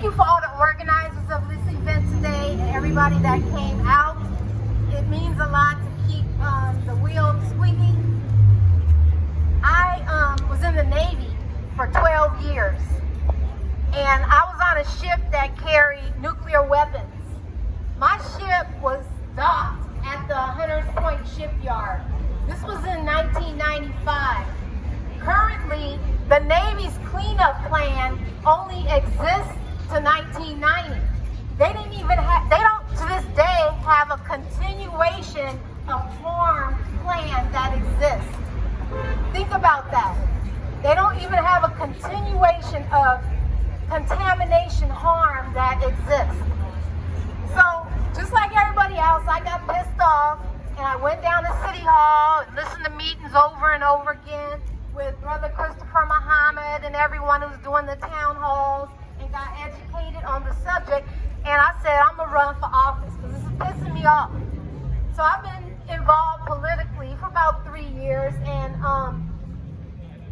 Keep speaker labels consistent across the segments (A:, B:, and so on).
A: Thank you for all the organizers of this event today and everybody that came out. It means a lot to keep the wheels squeaky. I was in the Navy for 12 years, and I was on a ship that carried nuclear weapons. My ship was docked at the Hunters Point shipyard. This was in 1995. Currently, the Navy's cleanup plan only exists to 1990. They don't to this day have a continuation of harm plan that exists. Think about that. They don't even have a continuation of contamination harm that exists. So, just like everybody else, I got pissed off and I went down to City Hall and listened to meetings over and over again with Brother Christopher Muhammad and everyone who's doing the town halls and got educated on the subject. And I said, I'm going to run for office because this is pissing me off. So I've been involved politically for about 3 years. And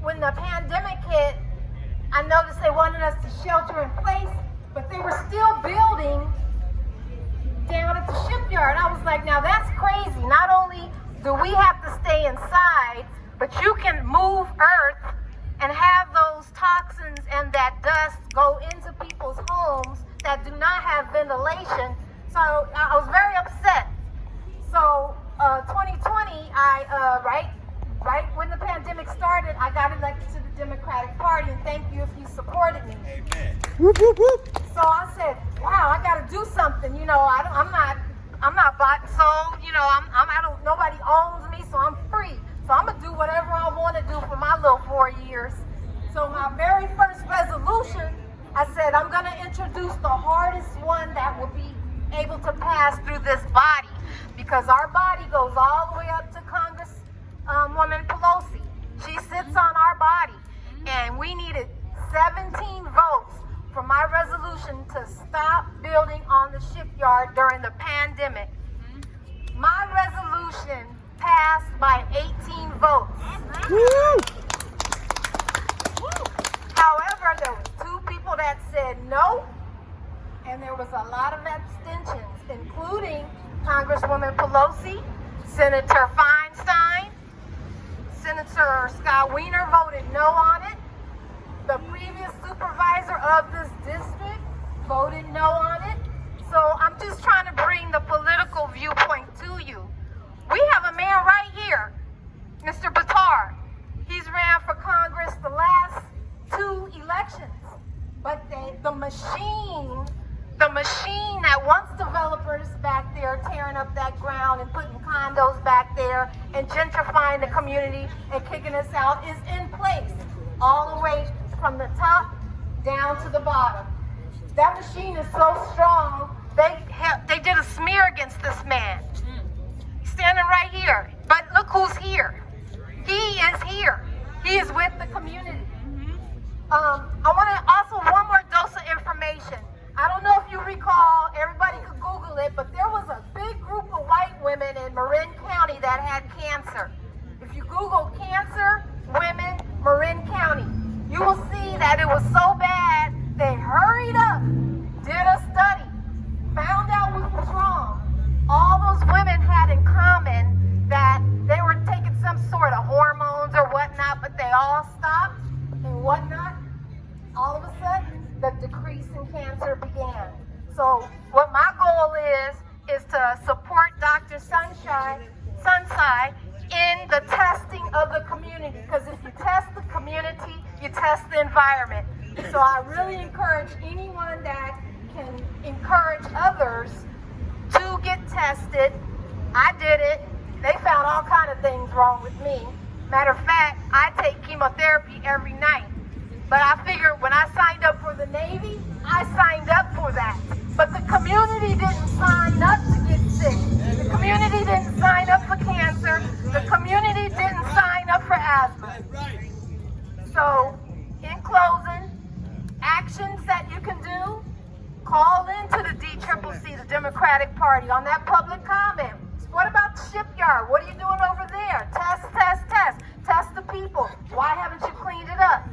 A: when the pandemic hit, I noticed they wanted us to shelter in place, but they were still building down at the shipyard. I was like, now that's crazy. Not only do we have to stay inside, but you can move earth and have those toxins and that dust go into people's homes that do not have ventilation. So I was very upset. So 2020, right when the pandemic started, I got elected to the Democratic Party, and thank you if you supported me.
B: Amen.
C: Whoop, whoop, whoop.
A: So I said, wow, I got to do something. You know, I'm not bought and sold. You know, nobody owns me, so I'm free. So I'm gonna do whatever I want to do for my little 4 years. So my very first resolution, I said I'm gonna introduce the hardest one that will be able to pass through this body, because our body goes all the way up to Congresswoman Pelosi. She sits on our body, and we needed 17 votes for my resolution to stop building on the shipyard during the pandemic. My resolution passed by 18 votes.
C: Woo!
A: However, there were 2 people that said no, and there was a lot of abstentions, including Congresswoman Pelosi, Senator Feinstein, Senator Scott Wiener voted no on it. The previous supervisor of this district voted no on it. So I'm just trying to bring the political viewpoint to you. We have a man right here, Mr. Batar. He's ran for Congress the last 2 elections. But the machine that wants developers back there tearing up that ground and putting condos back there and gentrifying the community and kicking us out is in place all the way from the top down to the bottom. That machine is so strong, they did a smear against this man. He's standing right here. But look who's here. He is here. He is with the community. I want to also, one more dose of information. I don't know if you recall, everybody could Google it, but there was a big group of white women in Marin County that had cancer. If you Google cancer, women, Marin County, you will see that it was so bad, they hurried up, did a study, found out what was wrong. All those women had in common that they were taking some sort of hormones or whatnot, but they all stopped and whatnot. All of a sudden, the decrease in cancer began. So what my goal is to support Dr. Sunside in the testing of the community, because if you test the community, you test the environment. So I really encourage anyone that can encourage others to get tested. I did it. They found all kinds of things wrong with me. Matter of fact, I take chemotherapy every night. But I figured when I signed up for the Navy, I signed up for that. But the community didn't sign up to get sick. The community didn't sign up for cancer. The community didn't sign up for asthma. So, in closing, actions that you can do, call into the DCCC, the Democratic Party, on that public comment. What about the shipyard? What are you doing over there? Test the people. Why haven't you cleaned it up?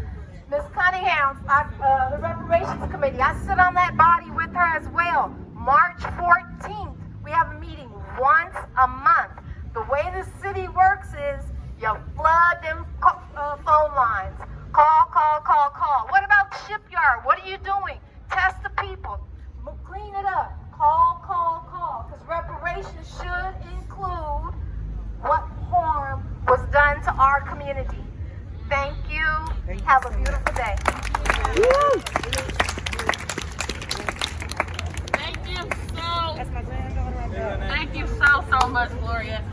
A: Ms. Cunningham, the Reparations Committee, I sit on that body with her as well. March 14th, we have a meeting once a month. The way the city works is you flood them phone lines. Call, call, call, call. What about the shipyard? What are you doing? Test the people. Clean it up. Call, call, call. Because reparations should include what harm was done to our community. Thank you. Have a beautiful day.
B: Thank you so much, Gloria.